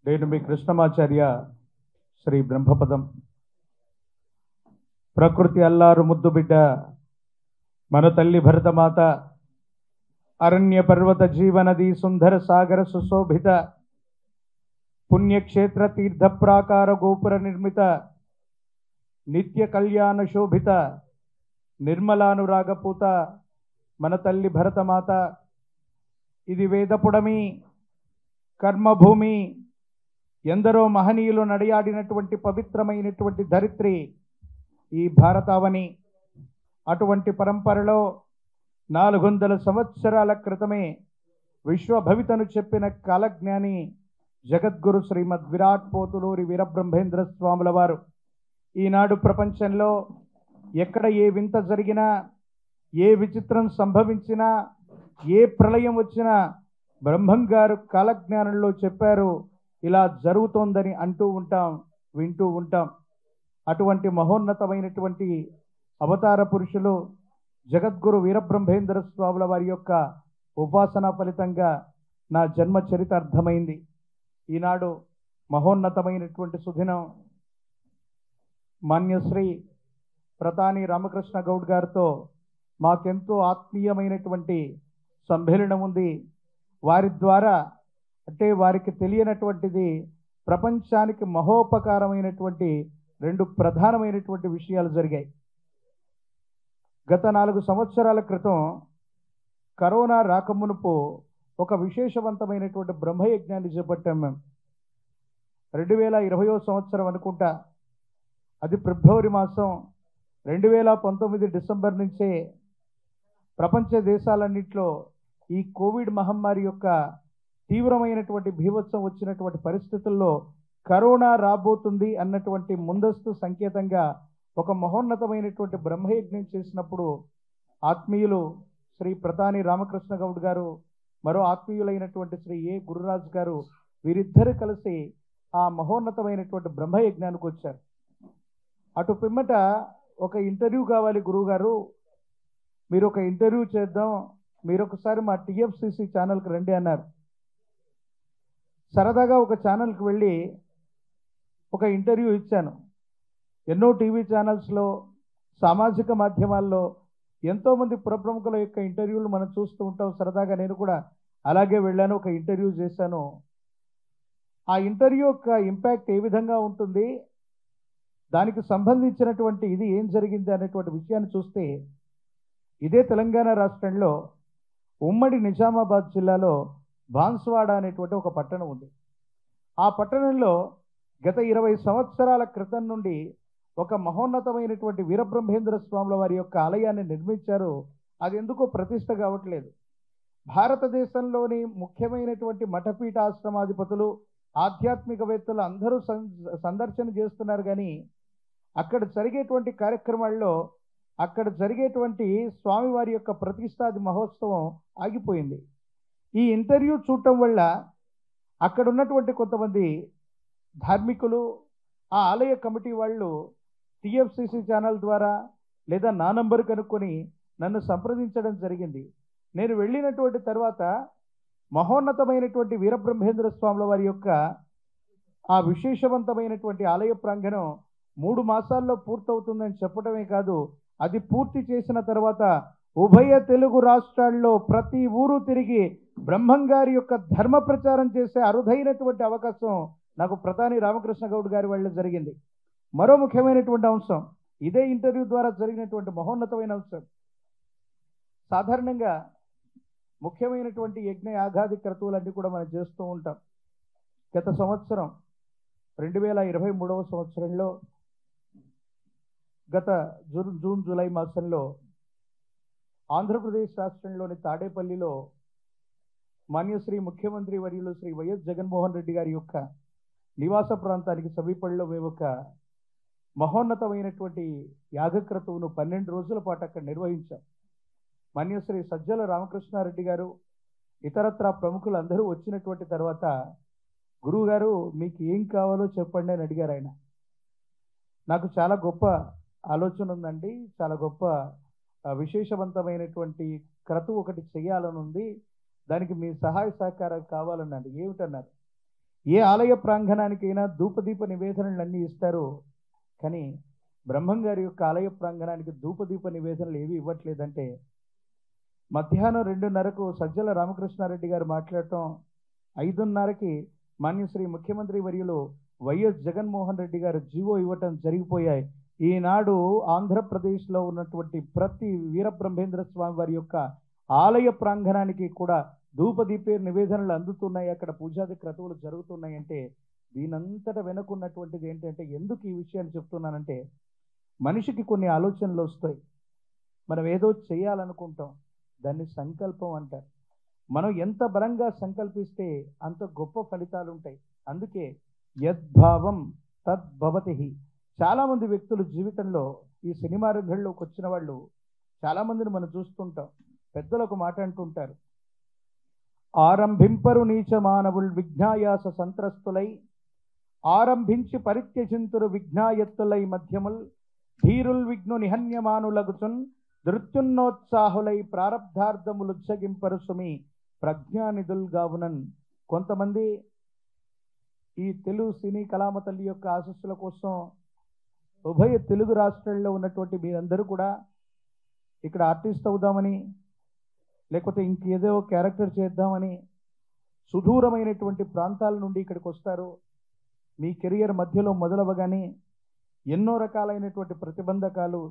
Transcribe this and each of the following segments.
నేను మీ కృష్ణమాచార్య శ్రీ బ్రహ్మపదం. ప్రకృతి అల్లారు ముద్దు బిడ్డ మన తల్లి భరతమాత, అరణ్య పర్వత జీవనది సుందర సాగర సుశోభిత, పుణ్యక్షేత్ర తీర్థ ప్రాకార గోపుర నిర్మిత, నిత్య కళ్యాణ శోభిత, నిర్మలానురాగపూత మన తల్లి భరతమాత. ఇది వేదపుడమి, కర్మభూమి, ఎందరో మహనీయులు నడియాడినటువంటి పవిత్రమైనటువంటి ధరిత్రి ఈ భారతావని. అటువంటి పరంపరలో 400 సంవత్సరాల క్రితమే విశ్వభవితను చెప్పిన కాలజ్ఞాని జగద్గురు శ్రీమద్ విరాట్ పోతులూరి వీరబ్రహ్మేంద్ర స్వాముల వారు ఈనాడు ప్రపంచంలో ఎక్కడ ఏ వింత జరిగినా, ఏ విచిత్రం సంభవించినా, ఏ ప్రళయం వచ్చినా బ్రహ్మం గారు కాలజ్ఞానంలో చెప్పారు, ఇలా జరుగుతోందని అంటూ ఉంటాం, వింటూ ఉంటాం. అటువంటి మహోన్నతమైనటువంటి అవతార పురుషులు జగద్గురు వీరబ్రహ్మేంద్ర స్వాముల వారి యొక్క ఉపాసన ఫలితంగా నా జన్మ చరిత అర్థమైంది. ఈనాడు మహోన్నతమైనటువంటి సుదినం మాన్యశ్రీ ప్రతాని రామకృష్ణ గౌడ్ గారితో మాకెంతో ఆత్మీయమైనటువంటి సమ్మేళనం ఉంది. వారి ద్వారా, అంటే వారికి తెలియనటువంటిది, ప్రపంచానికి మహోపకారమైనటువంటి 2 ప్రధానమైనటువంటి విషయాలు జరిగాయి. గత 4 సంవత్సరాల క్రితం కరోనా రాకమునుపు ఒక విశేషవంతమైనటువంటి బ్రహ్మయజ్ఞాన్ని చేపట్టాం మేము. 2020వ సంవత్సరం అనుకుంటా, అది ఫిబ్రవరి మాసం. 2019 డిసెంబర్ నుంచే ప్రపంచ దేశాలన్నింటిలో ఈ కోవిడ్ మహమ్మారి యొక్క తీవ్రమైనటువంటి భీభత్సం వచ్చినటువంటి పరిస్థితుల్లో కరోనా రాబోతుంది అన్నటువంటి ముందస్తు సంకేతంగా ఒక మహోన్నతమైనటువంటి బ్రహ్మయజ్ఞం చేసినప్పుడు ఆత్మీయులు శ్రీ ప్రతాని రామకృష్ణ గౌడ్ గారు, మరో ఆత్మీయులైనటువంటి శ్రీ ఏ గురురాజ్ గారు, వీరిద్దరు కలిసి ఆ మహోన్నతమైనటువంటి బ్రహ్మయజ్ఞానికి వచ్చారు. అటు పిమ్మట ఒక ఇంటర్వ్యూ కావాలి గురువుగారు, మీరు ఒక ఇంటర్వ్యూ చేద్దాం, మీరు ఒకసారి మా టిఎఫ్సిసి ఛానల్కి రండి అన్నారు. సరదాగా ఒక ఛానల్కి వెళ్ళి ఒక ఇంటర్వ్యూ ఇచ్చాను. ఎన్నో టీవీ ఛానల్స్లో, సామాజిక మాధ్యమాల్లో ఎంతోమంది ప్రముఖుల యొక్క ఇంటర్వ్యూలు మనం చూస్తూ ఉంటాం. సరదాగా నేను కూడా అలాగే వెళ్ళాను, ఒక ఇంటర్వ్యూ చేశాను. ఆ ఇంటర్వ్యూ యొక్క ఇంపాక్ట్ ఏ విధంగా ఉంటుంది, దానికి సంబంధించినటువంటి ఇది ఏం జరిగింది అనేటువంటి విషయాన్ని చూస్తే, ఇదే తెలంగాణ రాష్ట్రంలో ఉమ్మడి నిజామాబాద్ జిల్లాలో బాన్స్వాడ అనేటువంటి ఒక పట్టణం ఉంది. ఆ పట్టణంలో గత 20 సంవత్సరాల క్రితం నుండి ఒక మహోన్నతమైనటువంటి వీరబ్రహ్మేంద్ర స్వాముల వారి యొక్క ఆలయాన్ని నిర్మించారు. అది ఎందుకో ప్రతిష్ట కావట్లేదు. భారతదేశంలోని ముఖ్యమైనటువంటి మఠపీఠ ఆశ్రమాధిపతులు, ఆధ్యాత్మికవేత్తలు అందరూ సందర్శన చేస్తున్నారు, కానీ అక్కడ జరిగేటువంటి కార్యక్రమాల్లో, అక్కడ జరిగేటువంటి స్వామివారి యొక్క ప్రతిష్టాది మహోత్సవం ఆగిపోయింది. ఈ ఇంటర్వ్యూ చూడటం వల్ల అక్కడ ఉన్నటువంటి కొంతమంది ధార్మికులు, ఆ ఆలయ కమిటీ వాళ్ళు టిఎఫ్సిసి ఛానల్ ద్వారా లేదా నా నంబర్ కనుక్కొని నన్ను సంప్రదించడం జరిగింది. నేను వెళ్ళినటువంటి తర్వాత మహోన్నతమైనటువంటి వీరబ్రహ్మేంద్ర స్వాముల వారి యొక్క ఆ విశేషవంతమైనటువంటి ఆలయ ప్రాంగణం 3 మాసాల్లో పూర్తవుతుందని చెప్పడమే కాదు, అది పూర్తి చేసిన తర్వాత ఉభయ తెలుగు రాష్ట్రాల్లో ప్రతి ఊరు తిరిగి బ్రహ్మంగారి యొక్క ధర్మ ప్రచారం చేసే అరుదైనటువంటి అవకాశం నాకు ప్రతాని రామకృష్ణ గౌడ్ గారి వల్ల జరిగింది. మరో ముఖ్యమైనటువంటి అంశం, ఇదే ఇంటర్వ్యూ ద్వారా జరిగినటువంటి మహోన్నతమైన అంశం. సాధారణంగా ముఖ్యమైనటువంటి యజ్ఞ యాగాది క్రతువులన్నీ కూడా మనం చేస్తూ ఉంటాం. గత సంవత్సరం 2023వ సంవత్సరంలో గత జూన్ జూలై మాసంలో ఆంధ్రప్రదేశ్ రాష్ట్రంలోని తాడేపల్లిలో మాన్యశ్రీ ముఖ్యమంత్రి వర్యులు శ్రీ వైఎస్ జగన్మోహన్ రెడ్డి గారి యొక్క నివాస ప్రాంతానికి సమీపంలో మేము ఒక మహోన్నతమైనటువంటి యాగక్రతువును 12 రోజుల పాటు అక్కడ నిర్వహించాం. మాన్యశ్రీ సజ్జల రామకృష్ణారెడ్డి గారు, ఇతరత్రా ప్రముఖులు అందరూ వచ్చినటువంటి తర్వాత, గురువు గారు మీకు ఏం కావాలో చెప్పండి అని అడిగారు ఆయన. నాకు చాలా గొప్ప ఆలోచన ఉందండి, చాలా గొప్ప విశేషవంతమైనటువంటి క్రతువు ఒకటి చేయాలని ఉంది, దానికి మీ సహాయ సహకారాలు కావాలన్నాడు. ఏమిటన్నారు? ఏ ఆలయ ప్రాంగణానికైనా ధూపదీప నివేదనలన్నీ ఇస్తారు, కానీ బ్రహ్మం గారి యొక్క ఆలయ ప్రాంగణానికి ధూపదీప నివేదనలు ఏవి ఇవ్వట్లేదంటే, మధ్యాహ్నం 2:30కు సజ్జల రామకృష్ణారెడ్డి గారు మాట్లాడటం, 5:30కి మాన్యశ్రీ ముఖ్యమంత్రి వర్యులు వైఎస్ జగన్మోహన్ రెడ్డి గారు జీవో ఇవ్వటం జరిగిపోయాయి. ఈనాడు ఆంధ్రప్రదేశ్లో ఉన్నటువంటి ప్రతి వీరబ్రహ్మేంద్ర స్వామి వారి యొక్క ఆలయ ప్రాంగణానికి కూడా ధూపదీపే నివేదనలు అందుతున్నాయి, అక్కడ పూజాది క్రతువులు జరుగుతున్నాయంటే దీనంతట వెనుకున్నటువంటిది ఏంటంటే, ఎందుకు ఈ విషయాన్ని చెప్తున్నానంటే, మనిషికి కొన్ని ఆలోచనలు వస్తాయి. మనం ఏదో చేయాలనుకుంటాం, దాన్ని సంకల్పం అంటారు. మనం ఎంత బలంగా సంకల్పిస్తే అంత గొప్ప ఫలితాలు ఉంటాయి. అందుకే యద్భావం తద్భవతి. చాలామంది వ్యక్తులు జీవితంలో ఈ సినిమా రంగంలోకి వచ్చిన వాళ్ళు చాలామందిని మనం చూస్తుంటాం. పెద్దలు ఒక మాట అంటుంటారు, ఆరంభింపరు నీచ మానవుల్ విఘ్నాయాస సంత్రస్తులై, ఆరంభించి పరిత్యజింతురు విఘ్నాయత్తులై మధ్యముల్, ధీరుల్ విఘ్ను నిహన్యమానులగుచున్ నృత్యున్నోత్సాహులై ప్రారబ్ధార్థములు ఉచ్చగింపరు సుమి ప్రజ్ఞానిధుల్ గావునన్. కొంతమంది ఈ తెలుగు సినీ కళామ తల్లి యొక్క ఆశస్సుల కోసం ఉభయ తెలుగు రాష్ట్రాల్లో ఉన్నటువంటి మీరందరూ కూడా ఇక్కడ ఆర్టిస్ట్ అవుదామని, లేకపోతే ఇంకేదో క్యారెక్టర్ చేద్దామని సుదూరమైనటువంటి ప్రాంతాల నుండి ఇక్కడికి వస్తారు. మీ కెరియర్ మధ్యలో మొదలవగానే ఎన్నో రకాలైనటువంటి ప్రతిబంధకాలు,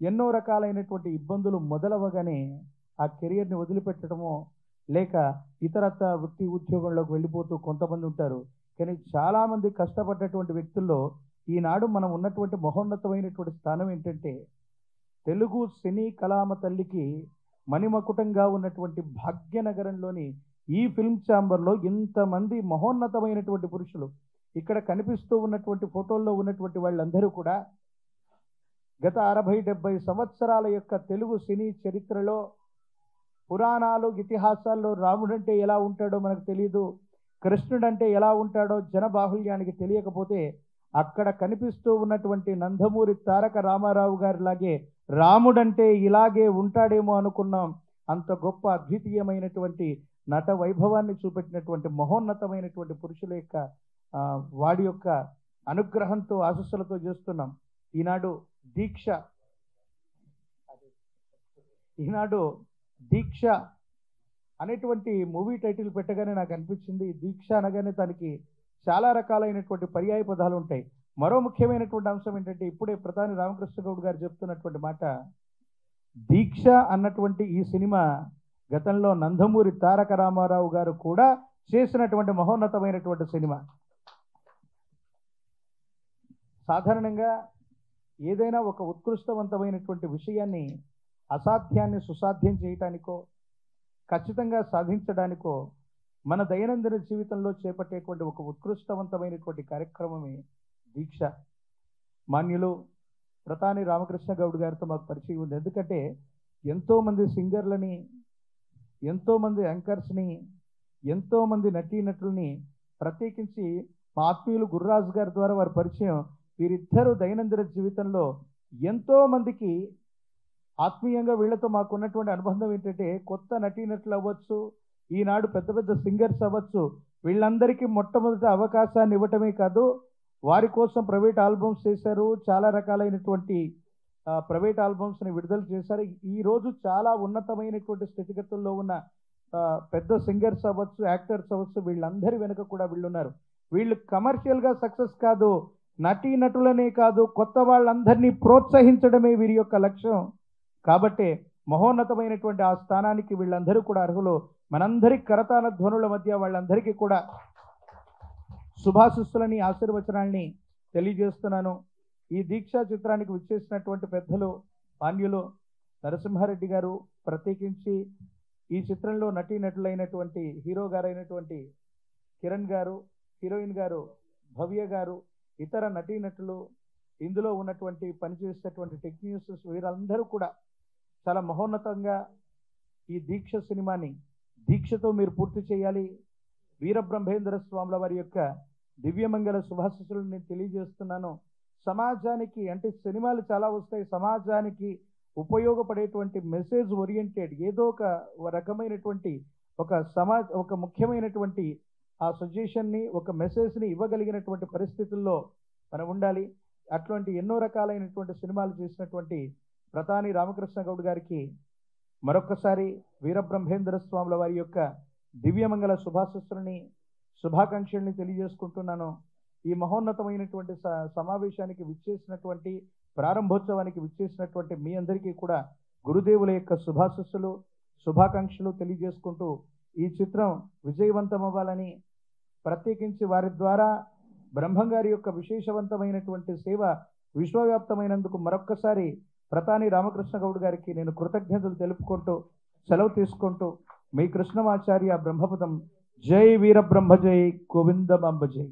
ఎన్నో రకాలైనటువంటి ఇబ్బందులు మొదలవగానే ఆ కెరియర్ని వదిలిపెట్టడమో లేక ఇతరత్ర వృత్తి ఉద్యోగంలోకి వెళ్ళిపోతూ కొంతమంది ఉంటారు. కానీ చాలామంది కష్టపడ్డటువంటి వ్యక్తుల్లో ఈనాడు మనం ఉన్నటువంటి మహోన్నతమైనటువంటి స్థానం ఏంటంటే, తెలుగు సినీ కళామ తల్లికి మణిమకుటంగా ఉన్నటువంటి భాగ్యనగరంలోని ఈ ఫిల్మ్ ఛాంబర్లో ఇంతమంది మహోన్నతమైనటువంటి పురుషులు, ఇక్కడ కనిపిస్తూ ఉన్నటువంటి ఫోటోల్లో ఉన్నటువంటి వాళ్ళందరూ కూడా గత 60-70 సంవత్సరాల యొక్క తెలుగు సినీ చరిత్రలో, పురాణాలు ఇతిహాసాల్లో రాముడంటే ఎలా ఉంటాడో మనకు తెలియదు, కృష్ణుడంటే ఎలా ఉంటాడో జనబాహుల్యానికి తెలియకపోతే, అక్కడ కనిపిస్తూ ఉన్నటువంటి నందమూరి తారక రామారావు గారి లాగే రాముడంటే ఇలాగే ఉంటాడేమో అనుకున్నాం. అంత గొప్ప అద్వితీయమైనటువంటి నట వైభవాన్ని చూపెట్టినటువంటి మహోన్నతమైనటువంటి పురుషుల యొక్క వాడి యొక్క అనుగ్రహంతో ఆశస్సులతో చేస్తున్నాం. ఈనాడు దీక్ష అనేటువంటి మూవీ టైటిల్ పెట్టగానే నాకు అనిపించింది, దీక్ష అనగానే దానికి చాలా రకాలైనటువంటి పర్యాయ పదాలు ఉంటాయి. మరో ముఖ్యమైనటువంటి అంశం ఏంటంటే, ఇప్పుడే ప్రధాని రామకృష్ణ గౌడ్ గారు చెప్తున్నటువంటి మాట, దీక్ష అన్నటువంటి ఈ సినిమా గతంలో నందమూరి తారక రామారావు గారు కూడా చేసినటువంటి మహోన్నతమైనటువంటి సినిమా. సాధారణంగా ఏదైనా ఒక ఉత్కృష్టవంతమైనటువంటి విషయాన్ని, అసాధ్యాన్ని సుసాధ్యం చేయటానికో ఖచ్చితంగా సాధించడానికో మన దైనందిన జీవితంలో చేపట్టేటువంటి ఒక ఉత్కృష్టవంతమైనటువంటి కార్యక్రమమే దీక్ష. మాన్యులు ప్రధాని రామకృష్ణ గౌడ్ గారితో మాకు పరిచయం ఉంది. ఎందుకంటే ఎంతోమంది సింగర్లని, ఎంతోమంది యాంకర్స్ని, ఎంతోమంది నటీనటుల్ని, ప్రత్యేకించి మా ఆత్మీయులు గుర్రాజు గారి ద్వారా వారి పరిచయం. వీరిద్దరూ దైనందిన జీవితంలో ఎంతోమందికి ఆత్మీయంగా వీళ్ళతో మాకున్నటువంటి అనుబంధం ఏంటంటే, కొత్త నటీనటులు అవ్వచ్చు, ఈనాడు పెద్ద పెద్ద సింగర్స్ అవ్వచ్చు, వీళ్ళందరికీ మొట్టమొదటి అవకాశాన్ని ఇవ్వటమే కాదు, వారి కోసం ప్రైవేట్ ఆల్బమ్స్ చేశారు, చాలా రకాలైనటువంటి ప్రైవేట్ ఆల్బమ్స్ని విడుదల చేశారు. ఈరోజు చాలా ఉన్నతమైనటువంటి స్థితిగతుల్లో ఉన్న పెద్ద సింగర్స్ అవ్వచ్చు, యాక్టర్స్ అవ్వచ్చు, వీళ్ళందరి వెనుక కూడా వీళ్ళున్నారు. వీళ్ళు కమర్షియల్గా సక్సెస్ కాదు, నటీనటులనే కాదు, కొత్త వాళ్ళందరినీ ప్రోత్సహించడమే వీరి యొక్క లక్ష్యం. కాబట్టి మహోన్నతమైనటువంటి ఆ స్థానానికి వీళ్ళందరూ కూడా అర్హులు. మనందరి కరతాళ ధ్వనుల మధ్య వాళ్ళందరికీ కూడా శుభాశిస్సులని, ఆశీర్వచనాల్ని తెలియజేస్తున్నాను. ఈ దీక్షా చిత్రానికి విచ్చేసినటువంటి పెద్దలు మాన్యులు నరసింహారెడ్డి గారు, ప్రత్యేకించి ఈ చిత్రంలో నటీనటులైనటువంటి హీరో గారైనటువంటి కిరణ్ గారు, హీరోయిన్ గారు భవ్య గారు, ఇతర నటీనటులు, ఇందులో ఉన్నటువంటి పనిచేసేటువంటి టెక్నీషియన్స్, వీరందరూ కూడా చాలా మహోన్నతంగా ఈ దీక్ష సినిమాని దీక్షతో మీరు పూర్తి చేయాలి. వీరబ్రహ్మేంద్ర స్వాముల వారి యొక్క దివ్యమంగళ శుభాశిస్సులను నేను తెలియజేస్తున్నాను. సమాజానికి, అంటే సినిమాలు చాలా వస్తాయి, సమాజానికి ఉపయోగపడేటువంటి మెసేజ్ ఓరియంటెడ్ ఏదో ఒక రకమైనటువంటి ఒక ముఖ్యమైనటువంటి ఆ సజెషన్ని ఒక మెసేజ్ని ఇవ్వగలిగినటువంటి పరిస్థితుల్లో మనం ఉండాలి. అటువంటి ఎన్నో రకాలైనటువంటి సినిమాలు చేసినటువంటి ప్రతాని రామకృష్ణ గౌడ్ గారికి మరొక్కసారి వీరబ్రహ్మేంద్ర స్వాముల వారి యొక్క దివ్యమంగళ శుభాకాంక్షల్ని తెలియజేసుకుంటున్నాను. ఈ మహోన్నతమైనటువంటి సమావేశానికి విచ్చేసినటువంటి ప్రారంభోత్సవానికి విచ్చేసినటువంటి మీ అందరికీ కూడా గురుదేవుల యొక్క శుభాకాంక్షలు తెలియజేసుకుంటూ ఈ చిత్రం విజయవంతం అవ్వాలని, ప్రత్యేకించి వారి ద్వారా బ్రహ్మంగారి యొక్క విశేషవంతమైనటువంటి సేవ విశ్వవ్యాప్తమైనందుకు మరొక్కసారి ప్రతాని రామకృష్ణ గౌడ్ గారికి నేను కృతజ్ఞతలు తెలుపుకుంటూ సెలవు తీసుకుంటూ మీ కృష్ణమాచార్య బ్రహ్మపదం. జై వీరబ్రహ్మ జై గోవిందమాంబ జై.